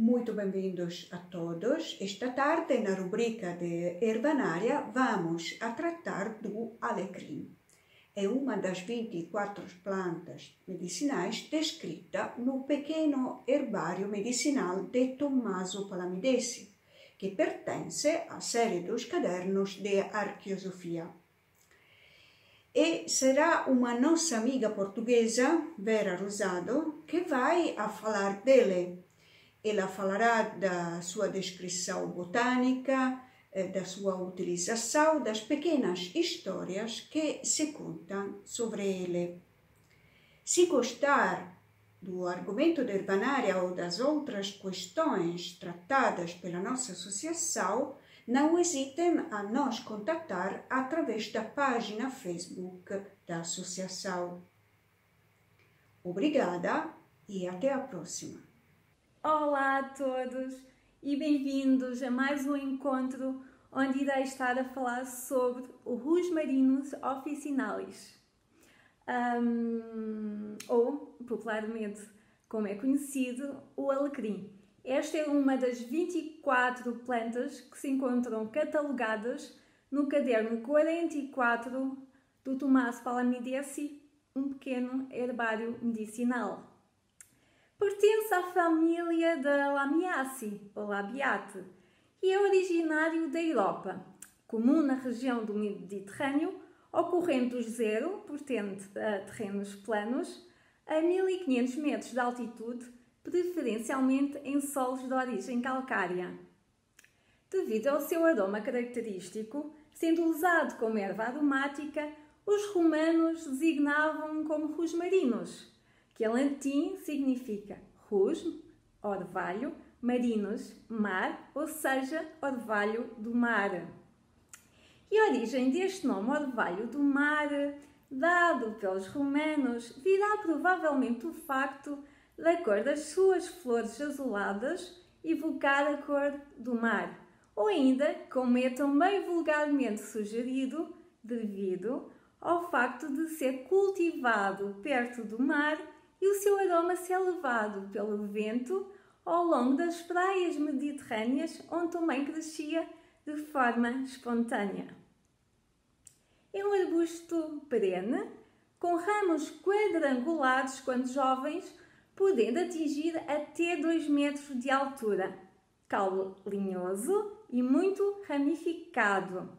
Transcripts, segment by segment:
Muito bem-vindos a todos. Esta tarde, na rubrica de Herbanária, vamos a tratar do alecrim. É uma das 24 plantas medicinais descrita no pequeno herbário medicinal de Tommaso Palamidesi, que pertence à série dos cadernos de Arqueosofia. E será uma nossa amiga portuguesa, Vera Rosado, que vai a falar dele. Ela falará da sua descrição botânica, da sua utilização, das pequenas histórias que se contam sobre ele. Se gostar do argumento da herbanária ou das outras questões tratadas pela nossa associação, não hesitem a nos contactar através da página Facebook da associação. Obrigada e até a próxima. Olá a todos e bem-vindos a mais um encontro onde irei estar a falar sobre o Rosmarinus officinalis, ou popularmente como é conhecido, o alecrim. Esta é uma das 24 plantas que se encontram catalogadas no caderno 44 do Tommaso Palamidesi, um pequeno herbário medicinal. Pertence à família da Lamiaceae, ou Labiate, e é originário da Europa, comum na região do Mediterrâneo, ocorrendo dos 0% a terrenos planos a 1500 metros de altitude, preferencialmente em solos de origem calcária. Devido ao seu aroma característico, sendo usado como erva aromática, os romanos designavam como rosmarinus, que em latim significa rosmo, orvalho, marinus, mar, ou seja, orvalho do mar. E a origem deste nome, orvalho do mar, dado pelos romanos, virá provavelmente do facto da cor das suas flores azuladas evocar a cor do mar, ou ainda, como é também vulgarmente sugerido, devido ao facto de ser cultivado perto do mar e o seu aroma ser levado pelo vento ao longo das praias mediterrâneas, onde também crescia de forma espontânea. É um arbusto perene, com ramos quadrangulares quando jovens, podendo atingir até 2 metros de altura, caule linhoso e muito ramificado,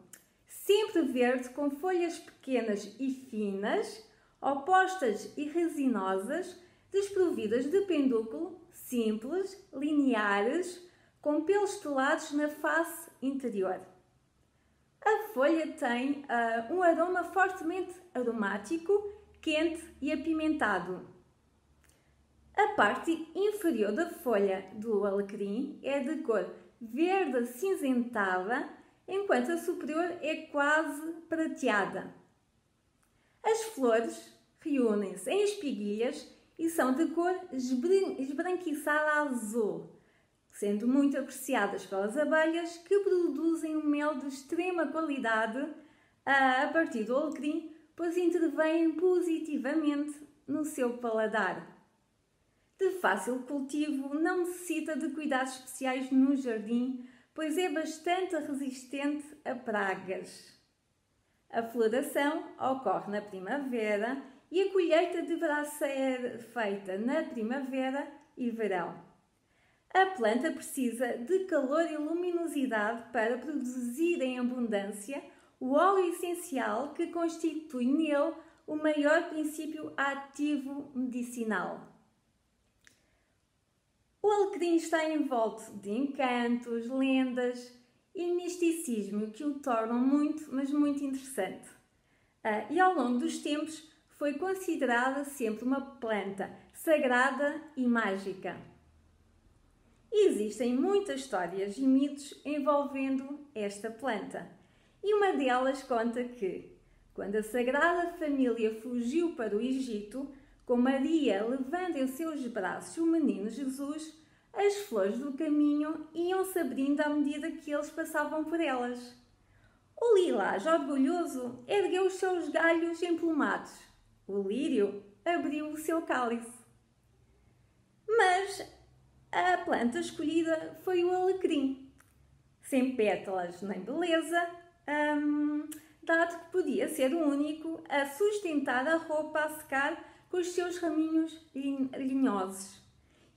sempre verde com folhas pequenas e finas, opostas e resinosas, desprovidas de pedúnculo, simples, lineares, com pelos estelados na face interior. A folha tem um aroma fortemente aromático, quente e apimentado. A parte inferior da folha do alecrim é de cor verde acinzentada, enquanto a superior é quase prateada. As flores reúnem-se em espiguilhas e são de cor esbranquiçada azul, sendo muito apreciadas pelas abelhas que produzem um mel de extrema qualidade a partir do alecrim, pois intervêm positivamente no seu paladar. De fácil cultivo, não necessita de cuidados especiais no jardim, pois é bastante resistente a pragas. A floração ocorre na primavera e a colheita deverá ser feita na primavera e verão. A planta precisa de calor e luminosidade para produzir em abundância o óleo essencial que constitui nele o maior princípio ativo medicinal. O alecrim está envolto de encantos, lendas e misticismo que o tornam muito, mas muito interessante. E ao longo dos tempos foi considerada sempre uma planta sagrada e mágica. Existem muitas histórias e mitos envolvendo esta planta. E uma delas conta que, quando a Sagrada Família fugiu para o Egito, com Maria levando em seus braços o menino Jesus, as flores do caminho iam-se abrindo à medida que eles passavam por elas. O lilás, orgulhoso, ergueu os seus galhos emplumados. O lírio abriu o seu cálice. Mas a planta escolhida foi o alecrim, sem pétalas nem beleza, dado que podia ser o único a sustentar a roupa a secar com os seus raminhos linhosos.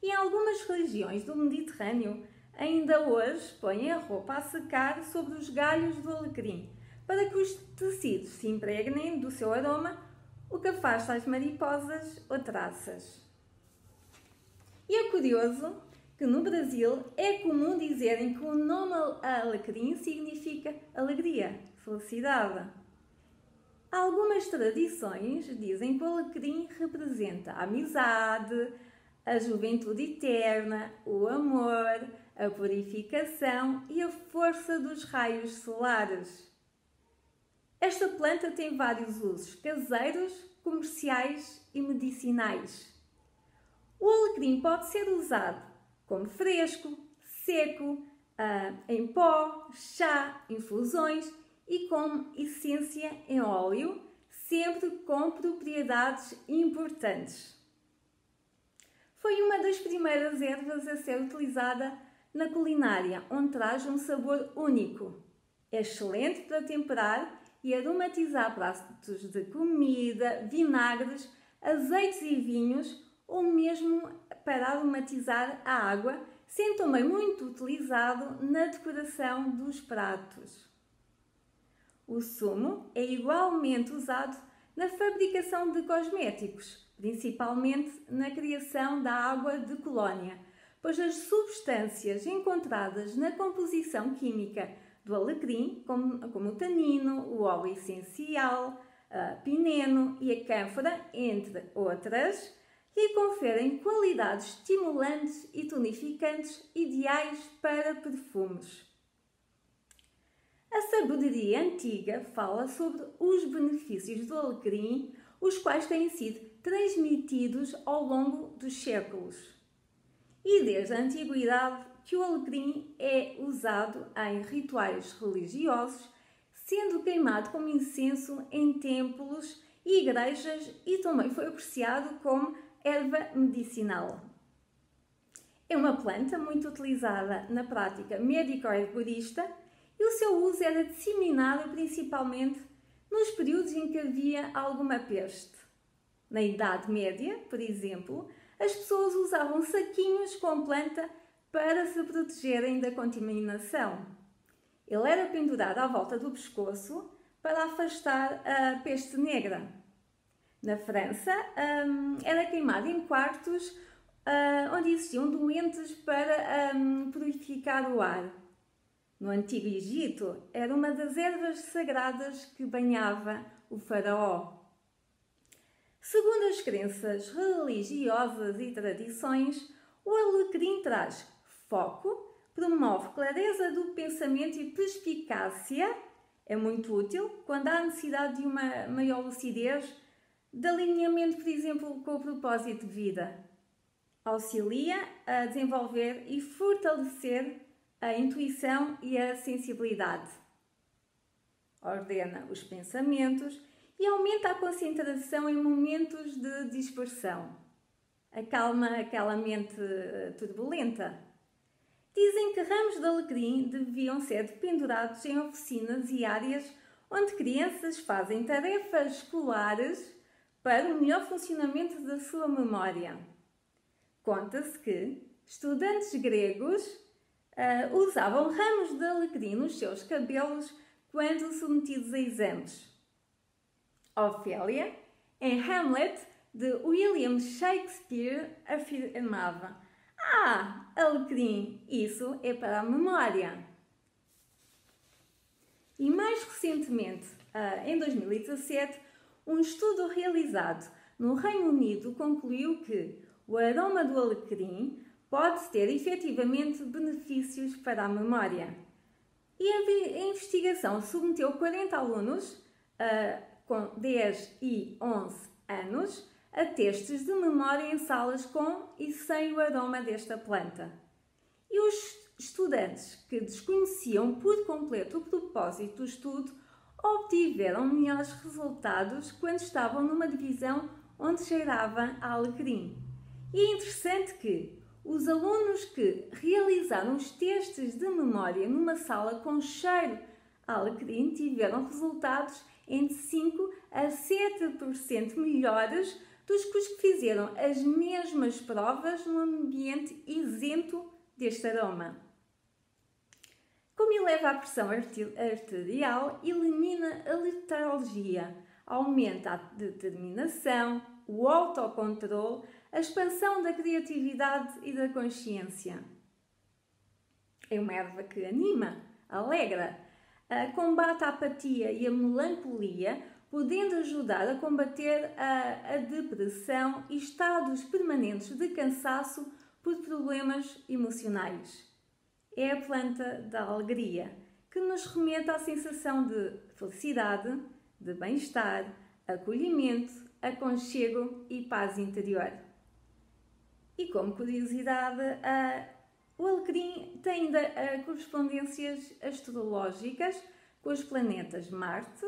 E em algumas regiões do Mediterrâneo, ainda hoje põem a roupa a secar sobre os galhos do alecrim, para que os tecidos se impregnem do seu aroma, o que afasta as mariposas ou traças. E é curioso que no Brasil é comum dizerem que o nome alecrim significa alegria, felicidade. Algumas tradições dizem que o alecrim representa a amizade, a juventude eterna, o amor, a purificação e a força dos raios solares. Esta planta tem vários usos caseiros, comerciais e medicinais. O alecrim pode ser usado como fresco, seco, em pó, chá, infusões e como essência em óleo, sempre com propriedades importantes. Foi uma das primeiras ervas a ser utilizada na culinária, onde traz um sabor único. É excelente para temperar e aromatizar pratos de comida, vinagres, azeites e vinhos, ou mesmo para aromatizar a água, sendo também muito utilizado na decoração dos pratos. O sumo é igualmente usado na fabricação de cosméticos, principalmente na criação da água de colónia, pois as substâncias encontradas na composição química do alecrim, como o tanino, o óleo essencial, pineno e a cânfora, entre outras, lhe conferem qualidades estimulantes e tonificantes ideais para perfumes. A sabedoria antiga fala sobre os benefícios do alecrim, os quais têm sido transmitidos ao longo dos séculos. E desde a antiguidade que o alecrim é usado em rituais religiosos, sendo queimado como incenso em templos e igrejas, e também foi apreciado como erva medicinal. É uma planta muito utilizada na prática médico-herborista e o seu uso era disseminado principalmente nos períodos em que havia alguma peste. Na Idade Média, por exemplo, as pessoas usavam saquinhos com planta para se protegerem da contaminação. Ele era pendurado à volta do pescoço para afastar a peste negra. Na França, era queimado em quartos onde existiam doentes para purificar o ar. No Antigo Egito, era uma das ervas sagradas que banhava o faraó. Segundo as crenças religiosas e tradições, o alecrim traz foco, promove clareza do pensamento e perspicácia. É muito útil quando há necessidade de uma maior lucidez, de alinhamento, por exemplo, com o propósito de vida. Auxilia a desenvolver e fortalecer a intuição e a sensibilidade. Ordena os pensamentos e aumenta a concentração em momentos de dispersão. Acalma aquela mente turbulenta. Dizem que ramos de alecrim deviam ser pendurados em oficinas e áreas onde crianças fazem tarefas escolares para o melhor funcionamento da sua memória. Conta-se que estudantes gregos usavam ramos de alecrim nos seus cabelos quando submetidos a exames. Ofélia, em Hamlet, de William Shakespeare, afirmava: alecrim, isso é para a memória. E mais recentemente, em 2017, um estudo realizado no Reino Unido concluiu que o aroma do alecrim pode ter efetivamente benefícios para a memória. E a investigação submeteu 40 alunos com 10 e 11 anos a testes de memória em salas com e sem o aroma desta planta. E os estudantes que desconheciam por completo o propósito do estudo obtiveram melhores resultados quando estavam numa divisão onde cheirava a alecrim. E é interessante que Os alunos que realizaram os testes de memória numa sala com cheiro a alecrim tiveram resultados entre 5 a 7% melhores dos que os que fizeram as mesmas provas num ambiente isento deste aroma. Como eleva a pressão arterial, elimina a letargia, aumenta a determinação, o autocontrole, a expansão da criatividade e da consciência. É uma erva que anima, alegra, combate a apatia e a melancolia, podendo ajudar a combater a depressão e estados permanentes de cansaço por problemas emocionais. É a planta da alegria, que nos remete à sensação de felicidade, de bem-estar, acolhimento, aconchego e paz interior. E como curiosidade, o alecrim tem ainda correspondências astrológicas com os planetas Marte,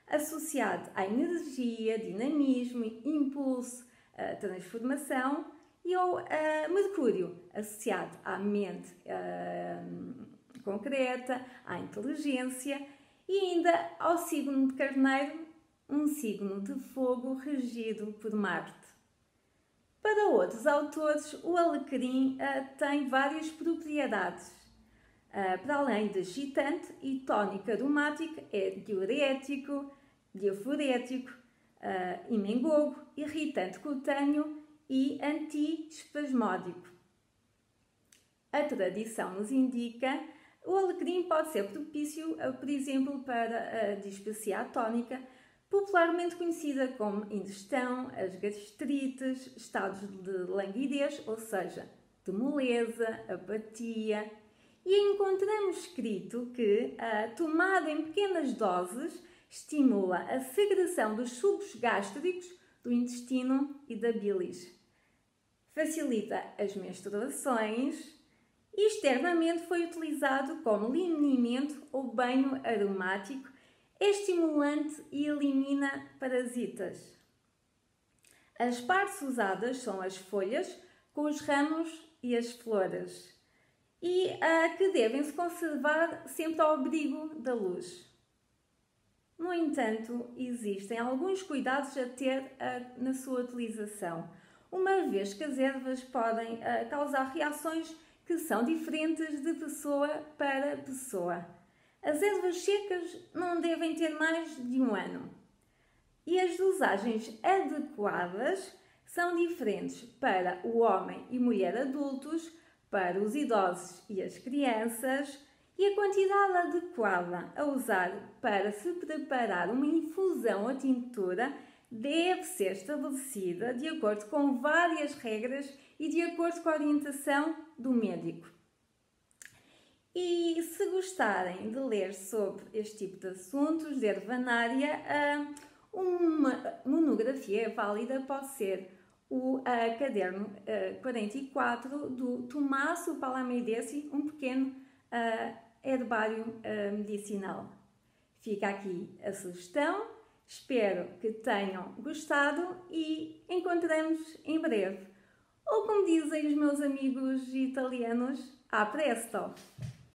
associado à energia, dinamismo, impulso, transformação, e ao Mercúrio, associado à mente concreta, à inteligência, e ainda ao signo de Carneiro, um signo de fogo regido por Marte. Para outros autores, o alecrim tem várias propriedades. Para além de excitante e tónico aromático, é diurético, diaforético, imengogo, irritante cutâneo e antiespasmódico. A tradição nos indica o alecrim pode ser propício, por exemplo, para a dispepsia atónica, popularmente conhecida como indigestão, as gastrites, estados de languidez, ou seja, de moleza, apatia. E encontramos escrito que a tomada em pequenas doses estimula a secreção dos sucos gástricos, do intestino e da bilis. Facilita as menstruações e externamente foi utilizado como linimento ou banho aromático, é estimulante e elimina parasitas. As partes usadas são as folhas, com os ramos e as flores, e que devem-se conservar sempre ao abrigo da luz. No entanto, existem alguns cuidados a ter na sua utilização, uma vez que as ervas podem causar reações que são diferentes de pessoa para pessoa. As ervas secas não devem ter mais de 1 ano. E as dosagens adequadas são diferentes para o homem e mulher adultos, para os idosos e as crianças, e a quantidade adequada a usar para se preparar uma infusão ou tintura deve ser estabelecida de acordo com várias regras e de acordo com a orientação do médico. E se gostarem de ler sobre este tipo de assuntos de ervanária, uma monografia válida pode ser o caderno 44 do Tommaso Palamidesi, um pequeno herbário medicinal. Fica aqui a sugestão, espero que tenham gostado e encontramos em breve. Ou como dizem os meus amigos italianos, a presto!